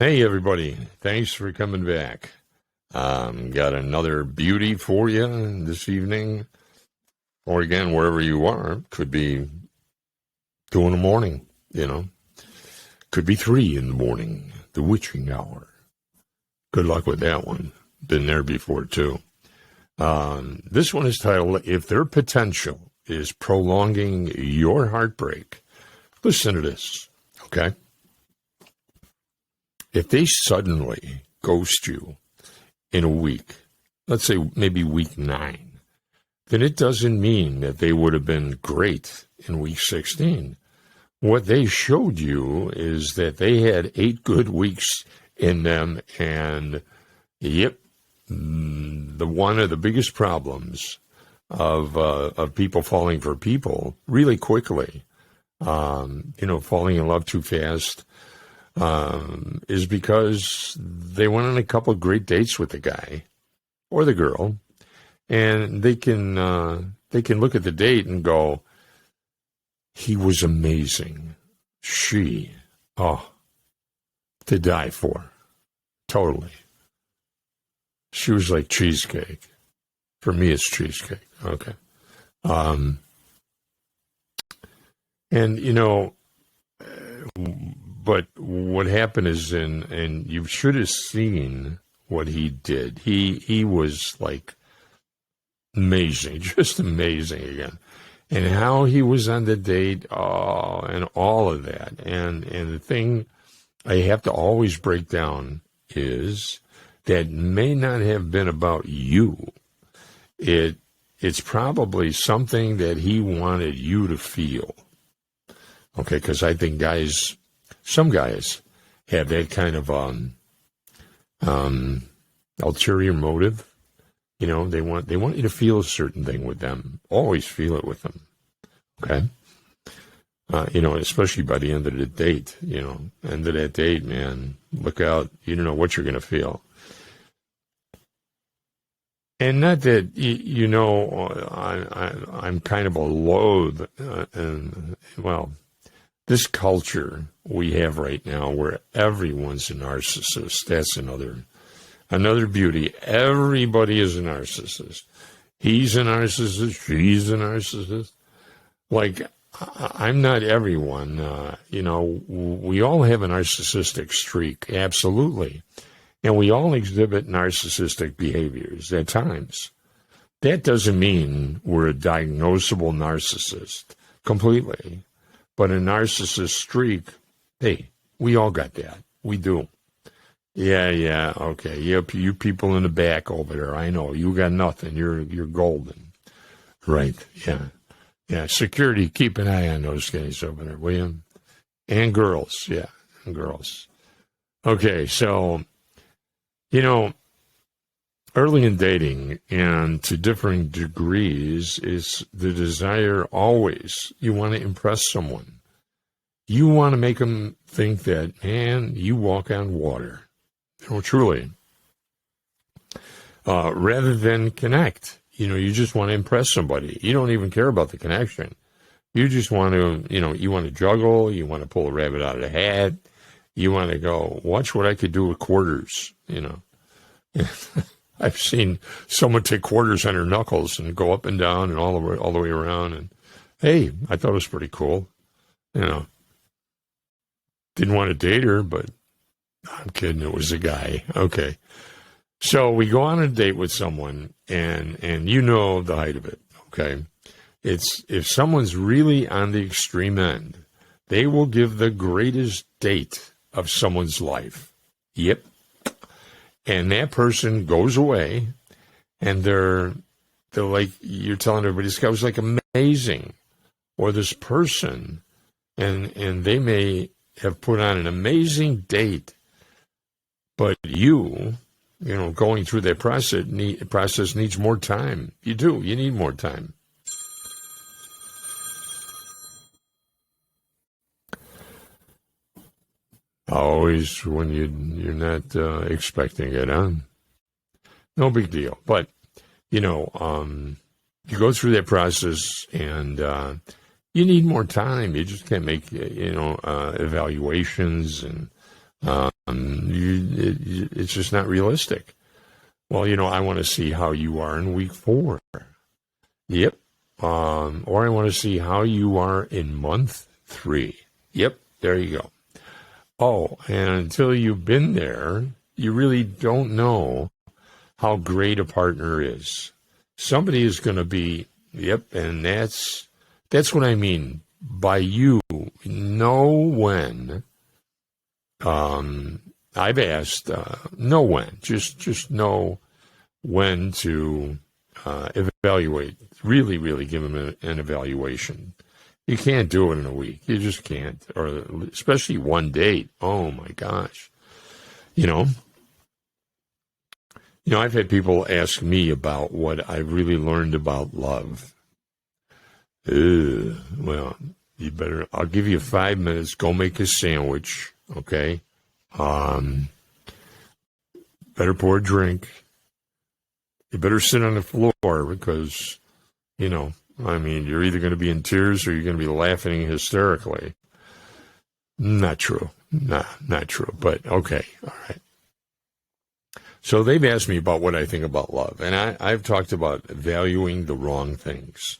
Hey, everybody. Thanks for coming back. Got another beauty for you this evening, or again, wherever you are. Could be 2 in the morning, Could be 3 in the morning, the witching hour. Good luck with that one. Been there before, too. This one is titled, If Their Potential is Prolonging Your Heartbreak. Listen to this, okay? If they suddenly ghost you in a week, let's say maybe week 9, then it doesn't mean that they would have been great in week 16. What they showed you is that they had 8 good weeks in them, and one of the biggest problems of people falling for people really quickly, falling in love too fast, is because they went on a couple of great dates with the guy or the girl, and they can look at the date and go, he was amazing. She, to die for. Totally. She was like cheesecake. For me, it's cheesecake. Okay. But what happened is, and you should have seen what he did. He was like amazing, just amazing again. And how he was on the date, and all of that. And the thing I have to always break down is that may not have been about you. It's probably something that he wanted you to feel. Okay, because I think some guys have that kind of ulterior motive. They want you to feel a certain thing with them. Always feel it with them. Okay? Especially by the end of the date, end of that date, man, look out. You don't know what you're going to feel. And not that, I'm kind of a loathe, this culture we have right now where everyone's a narcissist, that's another beauty. Everybody is a narcissist. He's a narcissist. She's a narcissist. Like, I'm not everyone. We all have a narcissistic streak, absolutely. And we all exhibit narcissistic behaviors at times. That doesn't mean we're a diagnosable narcissist completely. But a narcissist streak, hey, we all got that. We do. Yeah, okay. Yep, you people in the back over there, I know. You got nothing. You're golden. Right, yeah. Yeah, security, keep an eye on those guys over there, will you? And girls, yeah, and girls. Okay, so, early in dating and to differing degrees is the desire always. You want to impress someone. You want to make them think that, man, you walk on water. Truly. Rather than connect. You just want to impress somebody. You don't even care about the connection. You just want to, you want to juggle. You want to pull a rabbit out of the hat. You want to go, watch what I could do with quarters, I've seen someone take quarters on her knuckles and go up and down and all the way around. And, hey, I thought it was pretty cool. Didn't want to date her, but I'm kidding. It was a guy. Okay. So we go on a date with someone, and the height of it, okay? It's if someone's really on the extreme end, they will give the greatest date of someone's life. Yep. And that person goes away, and they're like, you're telling everybody, this guy was like amazing. Or this person, and they may have put on an amazing date, but going through that process needs more time. You do. You need more time. Always when you're not expecting it, huh? No big deal. But, you go through that process and you need more time. You just can't make, evaluations and It's just not realistic. Well, I want to see how you are in week 4. Yep. Or I want to see how you are in month 3. Yep. There you go. Oh, and until you've been there, you really don't know how great a partner is. Somebody is going to be, yep, and that's what I mean by you know when. I've asked, know when, just know when to evaluate, really give them an evaluation. You can't do it in a week. You just can't, or especially one date. Oh my gosh. I've had people ask me about what I really learned about love. Well, I'll give you 5 minutes. Go make a sandwich, okay? Better pour a drink. You better sit on the floor because, you're either going to be in tears or you're going to be laughing hysterically. Not true. Nah, not true. But okay, all right. So they've asked me about what I think about love, and I've talked about valuing the wrong things.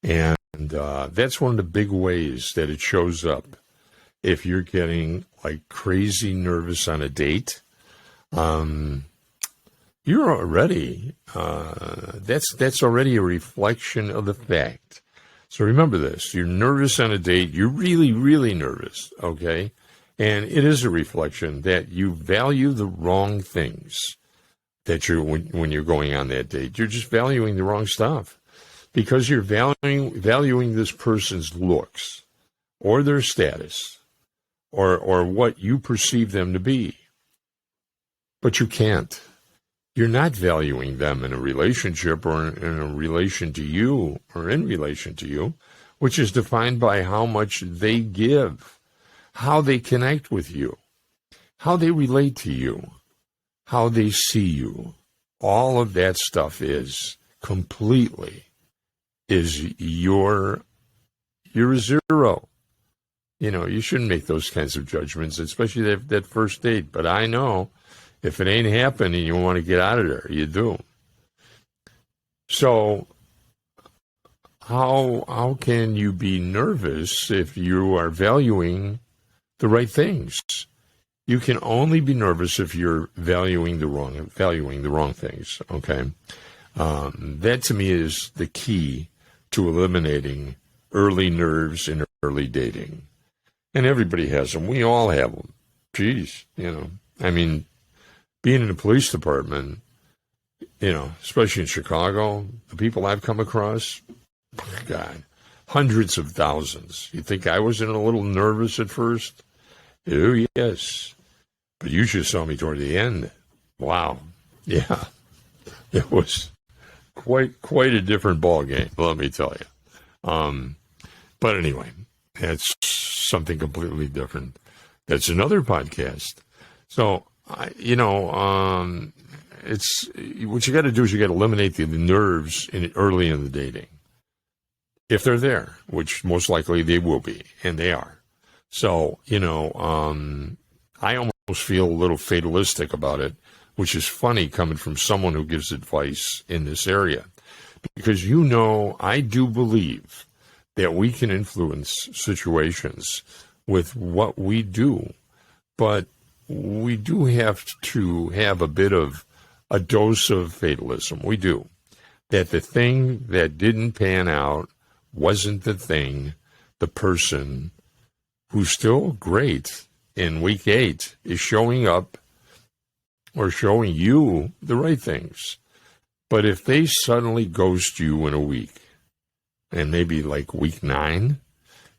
And that's one of the big ways that it shows up. If you're getting like crazy nervous on a date, you're already, that's already a reflection of the fact. So remember this, you're nervous on a date, you're really, really nervous, okay? And it is a reflection that you value the wrong things that when you're going on that date. You're just valuing the wrong stuff because you're valuing this person's looks or their status or what you perceive them to be. But you can't. You're not valuing them in a relationship or in a relation to you or in relation to you, which is defined by how much they give, how they connect with you, how they relate to you, how they see you. All of that stuff is you're a zero. You shouldn't make those kinds of judgments, especially that first date. But I know if it ain't happening, you want to get out of there. You do. So how can you be nervous if you are valuing the right things? You can only be nervous if you're valuing the wrong things. Okay, that to me is the key to eliminating early nerves in early dating. And everybody has them. We all have them. Geez, being in the police department, especially in Chicago, the people I've come across, God, hundreds of thousands. You think I was a little nervous at first? Oh, yes. But you just saw me toward the end. Wow. Yeah. It was quite a different ball game, let me tell you. But anyway, that's something completely different. That's another podcast. So, it's what you got to do is you got to eliminate the nerves early in the dating. If they're there, which most likely they will be, and they are. So, I almost feel a little fatalistic about it, which is funny coming from someone who gives advice in this area. Because I do believe that we can influence situations with what we do, but we do have to have a bit of a dose of fatalism. We do. That the thing that didn't pan out wasn't the thing the person who's still great in week 8 is showing up or showing you the right things. But if they suddenly ghost you in a week, and maybe like week 9,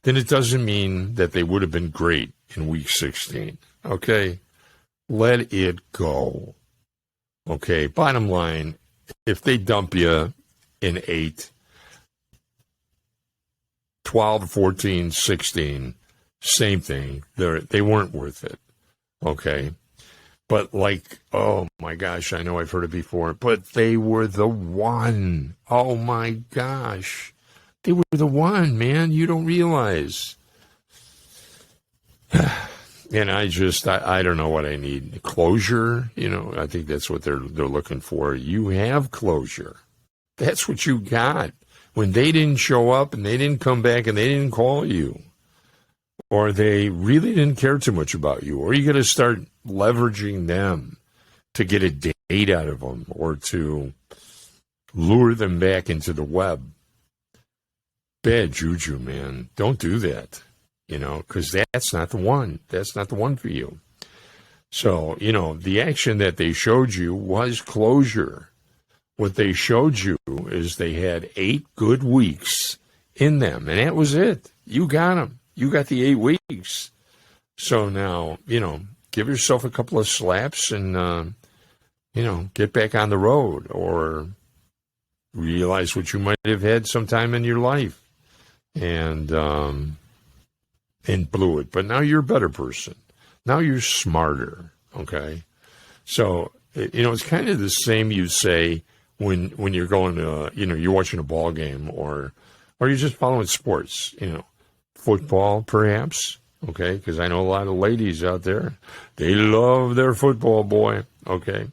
then it doesn't mean that they would have been great in week 16. Okay? Let it go. Okay? Bottom line, if they dump you in 8, 12, 14, 16, same thing. They weren't worth it. Okay? But oh my gosh, I know I've heard it before, but they were the one. Oh my gosh. They were the one, man. You don't realize. And I don't know what I need. Closure, I think that's what they're looking for. You have closure. That's what you got. When they didn't show up and they didn't come back and they didn't call you, or they really didn't care too much about you, or you got to start leveraging them to get a date out of them or to lure them back into the web. Bad juju, man. Don't do that, because that's not the one. That's not the one for you. So, the action that they showed you was closure. What they showed you is they had 8 good weeks in them, and that was it. You got them. You got the 8 weeks. So now, give yourself a couple of slaps and, get back on the road, or realize what you might have had sometime in your life and blew it. But now you're a better person. Now you're smarter, okay? So, it's kind of the same you say when you're going to, you're watching a ball game or you're just following sports, football perhaps, okay? Because I know a lot of ladies out there, they love their football, boy, okay?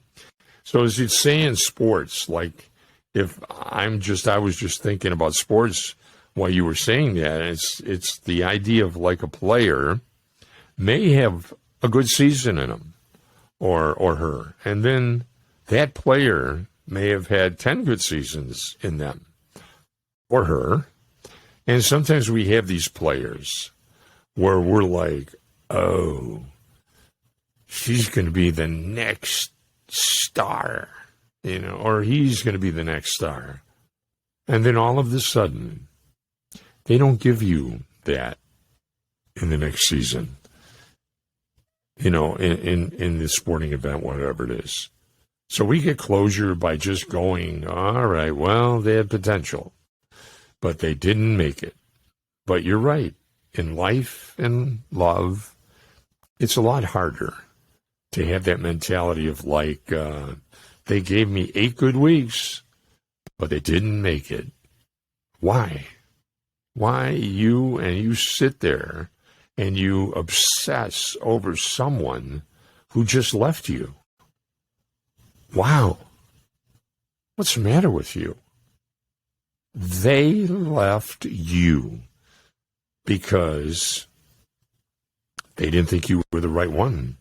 So as you'd say in sports, like I was just thinking about sports while you were saying that, it's the idea of like a player may have a good season in him or her, and then that player may have had 10 good seasons in them or her. And sometimes we have these players where we're like, oh, she's going to be the next star, or he's going to be the next star. And then all of a sudden, they don't give you that in the next season, in the sporting event, whatever it is. So we get closure by just going, all right, well, they had potential, but they didn't make it. But you're right. In life and love, it's a lot harder to have that mentality of like, they gave me 8 good weeks, but they didn't make it. Why? Why you sit there and you obsess over someone who just left you? Wow. What's the matter with you? They left you because they didn't think you were the right one.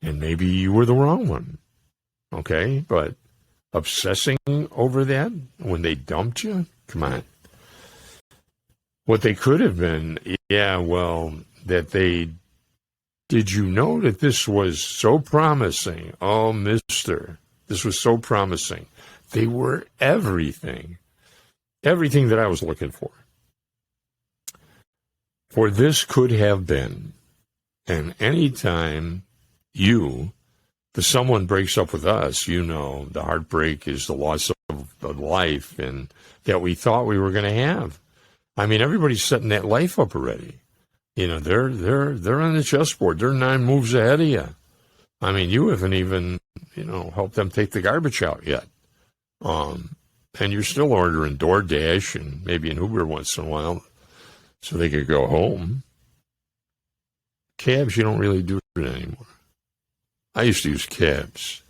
And maybe you were the wrong one. Okay? But obsessing over that when they dumped you? Come on. What they could have been, did you know that this was so promising? Oh, mister, this was so promising. They were everything that I was looking for. For this could have been, and anytime someone breaks up with us, the heartbreak is the loss of the life and that we thought we were going to have. I mean, everybody's setting that life up already. They're on the chessboard. They're 9 moves ahead of you. I mean, you haven't even, helped them take the garbage out yet. And you're still ordering DoorDash and maybe an Uber once in a while so they could go home. Cabs, you don't really do it anymore. I used to use cabs.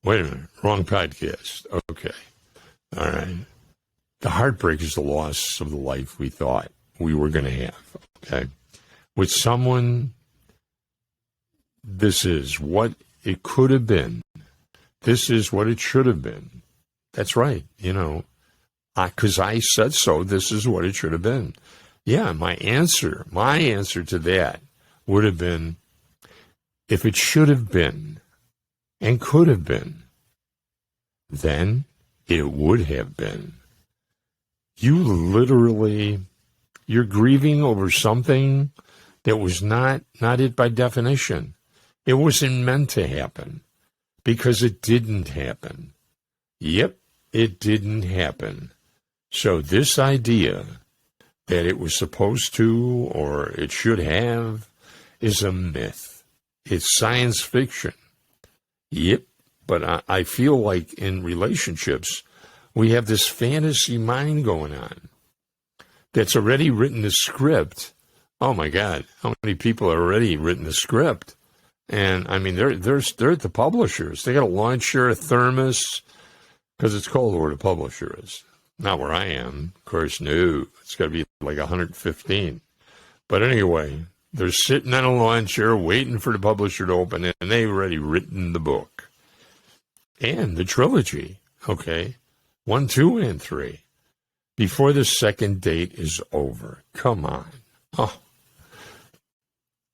Wait a minute. Wrong podcast. Okay. All right. The heartbreak is the loss of the life we thought we were going to have. Okay. With someone, this is what it could have been. This is what it should have been. That's right. Because I said so, this is what it should have been. Yeah, my answer to that would have been, if it should have been and could have been, then it would have been. You're grieving over something that was not it by definition. It wasn't meant to happen because it didn't happen. Yep, it didn't happen. So this idea that it was supposed to or it should have is a myth. It's science fiction. Yep, but I feel like in relationships, we have this fantasy mind going on that's already written the script Oh my God, how many people have already written the script? And I mean, they're at the publishers. They got a launcher, a thermos, because it's cold where the publisher is. Not where I am, of course. No, it's got to be like 115. But anyway, they're sitting on a lawn chair waiting for the publisher to open it, and they've already written the book and the trilogy. Okay, 1, 2, and 3 before the second date is over. Come on. Oh.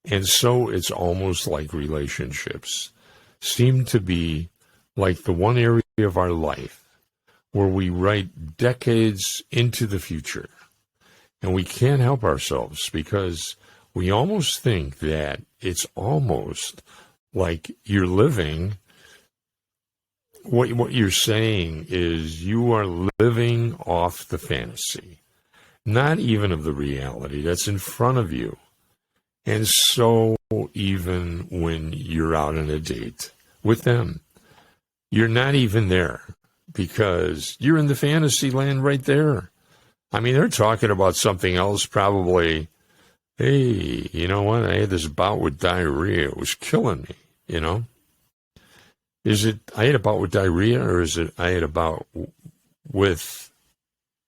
And so it's almost like relationships seem to be like the one area of our life where we write decades into the future. And we can't help ourselves because we almost think that it's almost like you're living. What you're saying is you are living off the fantasy, not even of the reality that's in front of you. And so even when you're out on a date with them, you're not even there because you're in the fantasy land right there. I mean, they're talking about something else probably. Hey, you know what? I had this bout with diarrhea. It was killing me, you know? Is it I had a bout with diarrhea or is it I had a bout with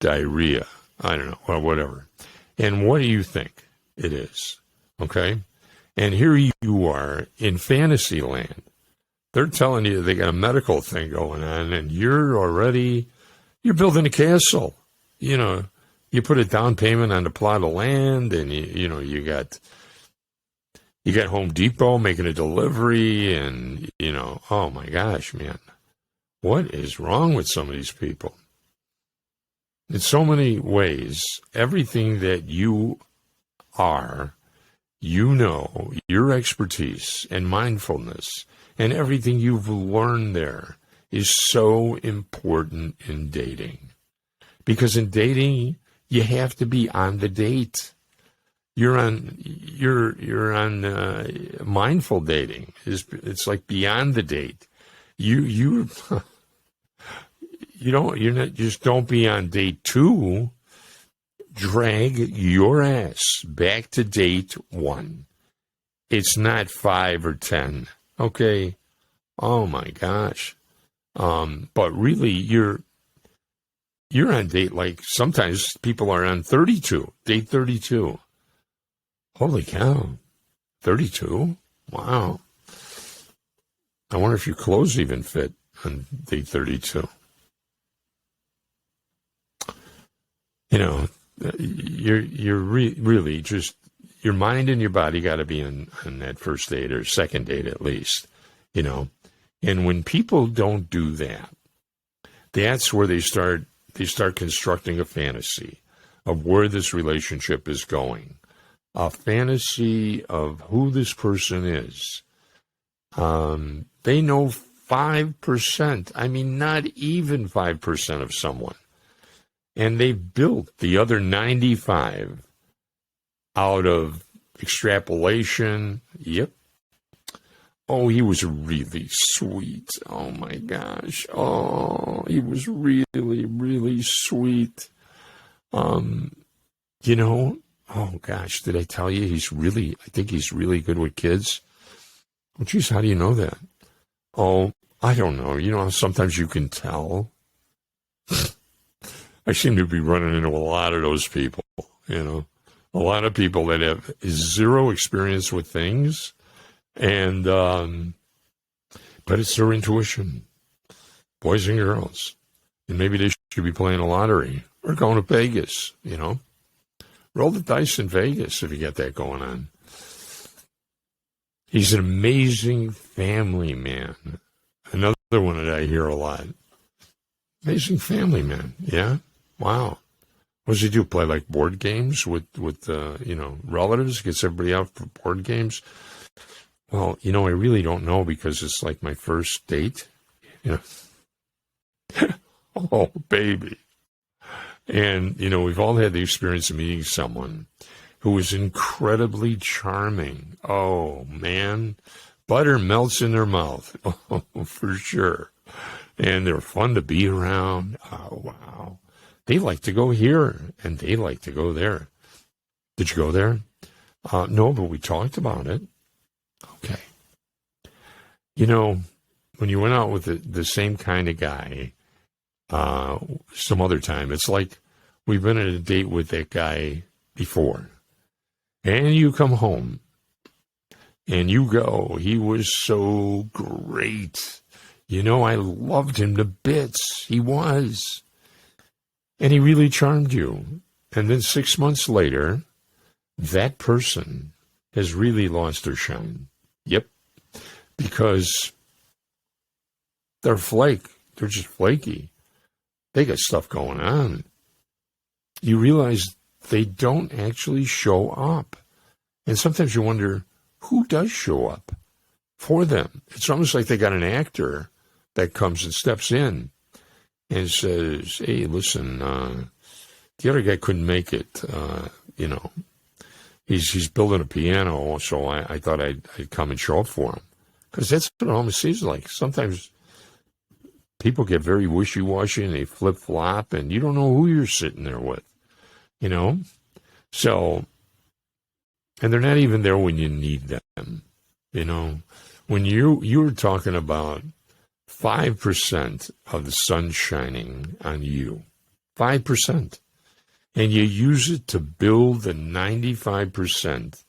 diarrhea? I don't know. Well, whatever. And what do you think it is? Okay? And here you are in fantasy land. They're telling you they got a medical thing going on, and you're building a castle. You know, you put a down payment on the plot of land, and you got Home Depot making a delivery, and oh my gosh, man, what is wrong with some of these people? In so many ways, everything that you are, your expertise and mindfulness and everything you've learned there is so important in dating. Because in dating, you have to be on the date. You're on mindful dating. It's like beyond the date. You don't be on date 2. Drag your ass back to date 1. It's not 5 or 10. Okay. Oh my gosh. But really you're on date, like sometimes people are on 32, date 32. Holy cow. 32? Wow. I wonder if your clothes even fit on date 32. You're really just, your mind and your body got to be on that first date or second date at least, And when people don't do that, that's where they start constructing a fantasy of where this relationship is going, a fantasy of who this person is. They know 5%, I mean, not even 5% of someone. And they've built the other 95 out of extrapolation. Yep. Oh, he was really sweet. Oh, my gosh. Oh, he was really, really sweet. Oh, gosh, did I tell you I think he's really good with kids? Well, geez, how do you know that? Oh, I don't know. Sometimes you can tell. I seem to be running into a lot of those people, a lot of people that have zero experience with things, and but it's their intuition, boys and girls, and maybe they should be playing a lottery or going to Vegas, roll the dice in Vegas if you get that going on. He's an amazing family man. Another one that I hear a lot. Amazing family man, yeah. Wow. What does he do? Play like board games with relatives? Gets everybody out for board games? Well, I really don't know because it's like my first date. Oh, baby. And, we've all had the experience of meeting someone who was incredibly charming. Oh, man. Butter melts in their mouth. Oh, for sure. And they're fun to be around. Oh, wow. They like to go here, and they like to go there. Did you go there? No, but we talked about it. Okay. You know, when you went out with the same kind of guy some other time, it's like we've been on a date with that guy before. And you come home and you go, he was so great. You know, I loved him to bits. He was. And he really charmed you. And then 6 months later, that person has really lost their shine. Yep. Because they're flake. They're just flaky. They got stuff going on. You realize they don't actually show up. And sometimes you wonder, who does show up for them? It's almost like they got an actor that comes and steps in and says, hey, listen, the other guy couldn't make it. You know, he's building a piano, so I thought I'd come and show up for him. Because that's what it almost seems like. Sometimes people get very wishy-washy and they flip-flop, and you don't know who you're sitting there with, you know? So, and they're not even there when you need them, you know? When you were talking about 5% of the sun shining on you, 5%, and you use it to build the 95%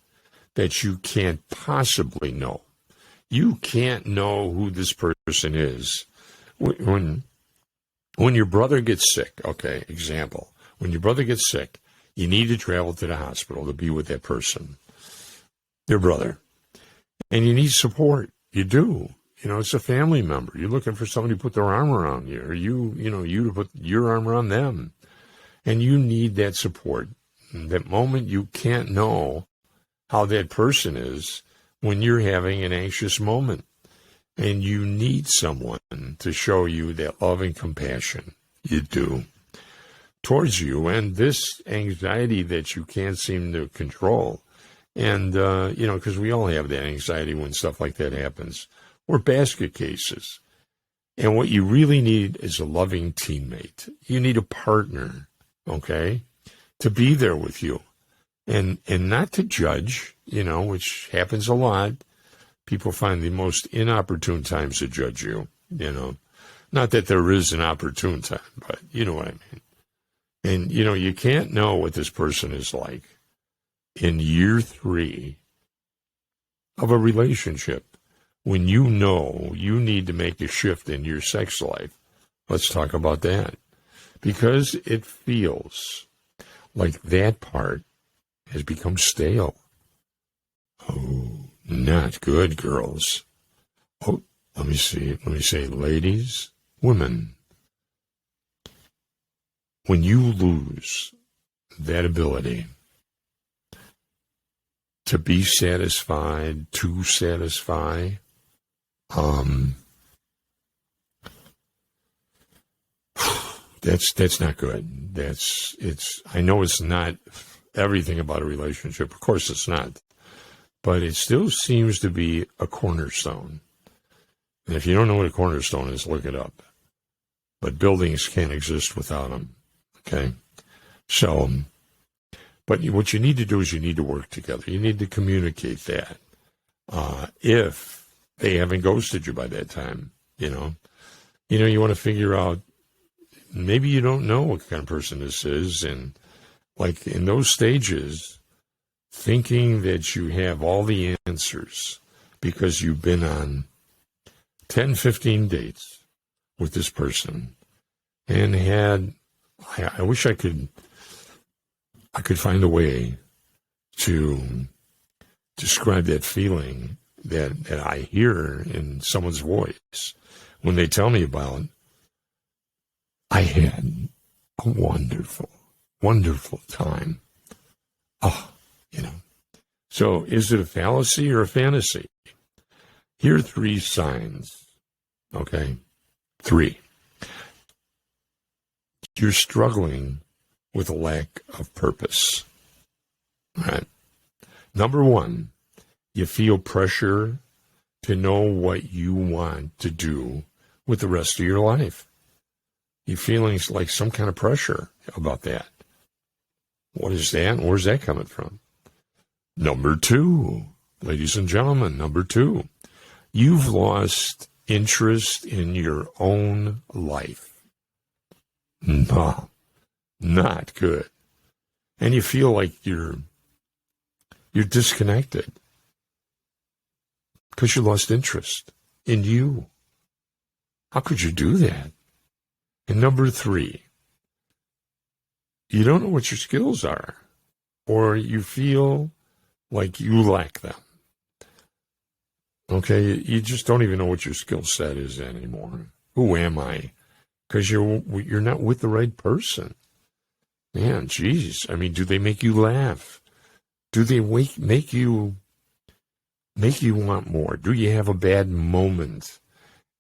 that you can't possibly know. You can't know who this person is. When your brother gets sick, okay, example, when your brother gets sick, you need to travel to the hospital to be with that person, your brother, and you need support. You do. You know, it's a family member. You're looking for somebody to put their arm around you, or you to put your arm around them, and you need that support. In that moment, you can't know how that person is when you're having an anxious moment. And you need someone to show you that love and compassion. You do. Towards you. And this anxiety that you can't seem to control. And, because we all have that anxiety when stuff like that happens. We're basket cases. And what you really need is a loving teammate. You need a partner, okay, to be there with you. And not to judge, which happens a lot. People find the most inopportune times to judge you, Not that there is an opportune time, but you know what I mean. And, you can't know what this person is like in year 3 of a relationship when you know you need to make a shift in your sex life. Let's talk about that. Because it feels like that part has become stale. Oh. Not good, girls. Oh, let me say, ladies, women. When you lose that ability to be satisfied, to satisfy, that's not good. I know it's not everything about a relationship. Of course it's not. But it still seems to be a cornerstone. And if you don't know what a cornerstone is, look it up. But buildings can't exist without them. Okay? So, but what you need to do is you need to work together. You need to communicate that. If they haven't ghosted you by that time, you want to figure out, maybe you don't know what kind of person this is. And like in those stages, thinking that you have all the answers because you've been on 10, 15 dates with this person and I wish I could find a way to describe that feeling that I hear in someone's voice when they tell me about, I had a wonderful, wonderful time. Oh, So is it a fallacy or a fantasy? Here are 3 signs, okay? 3. You're struggling with a lack of purpose, right? Number 1, you feel pressure to know what you want to do with the rest of your life. You're feeling like some kind of pressure about that. What is that? Where's that coming from? Number 2, ladies and gentlemen, number 2, you've lost interest in your own life. No, not good. And you feel like you're disconnected because you lost interest in you. How could you do that? And number 3, you don't know what your skills are, or you feel like you lack them. Okay, you just don't even know what your skill set is anymore. Who am I? Because you're not with the right person. Man, geez. I mean, do they make you laugh? Do they make you want more? Do you have a bad moment?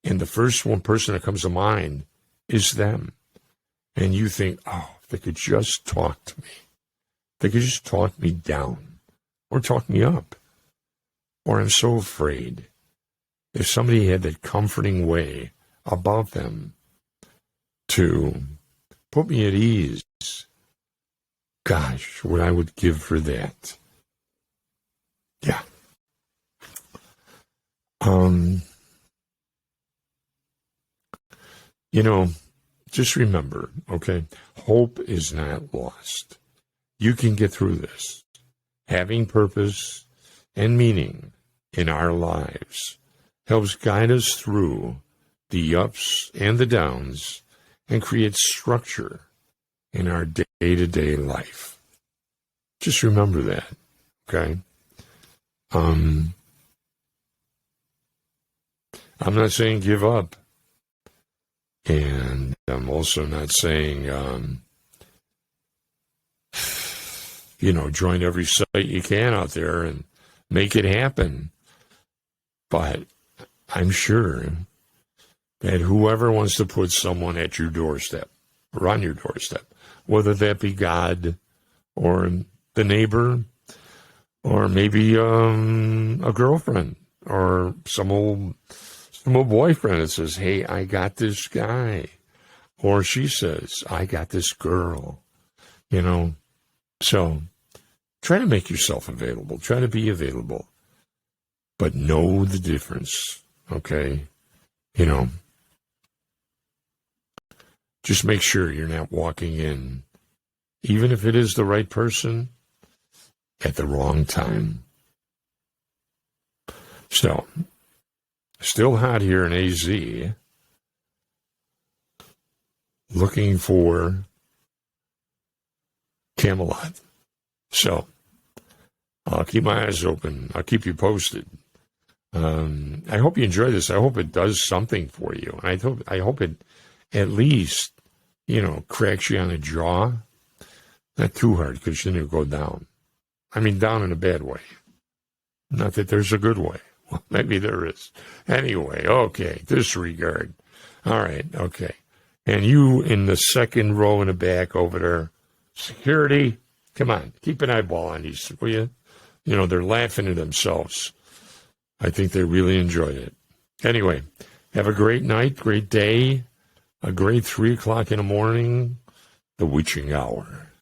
And the first one person that comes to mind is them. And you think, oh, if they could just talk to me. If they could just talk me down or talk me up. Or I'm so afraid. If somebody had that comforting way about them to put me at ease, gosh, what I would give for that. Yeah. Just remember, okay, hope is not lost. You can get through this. Having purpose and meaning in our lives helps guide us through the ups and the downs and create structure in our day-to-day life. Just remember that, okay? I'm not saying give up. And I'm also not saying, join every site you can out there and make it happen. But I'm sure that whoever wants to put someone at your doorstep or on your doorstep, whether that be God or the neighbor or maybe a girlfriend or some old boyfriend that says, hey, I got this guy. Or she says, I got this girl. So try to make yourself available. Try to be available. But know the difference, okay? Just make sure you're not walking in, even if it is the right person, at the wrong time. So, still hot here in AZ. Looking for Camelot. So, I'll keep my eyes open. I'll keep you posted. I hope you enjoy this. I hope it does something for you. I hope it at least, cracks you on the jaw. Not too hard, because then you'll go down. I mean, down in a bad way. Not that there's a good way. Well, maybe there is. Anyway, okay, disregard. All right, okay. And you in the second row in the back over there, security, come on, keep an eyeball on these, will you? They're laughing at themselves. I think they really enjoyed it. Anyway, have a great night, great day, a great 3 o'clock in the morning, the witching hour.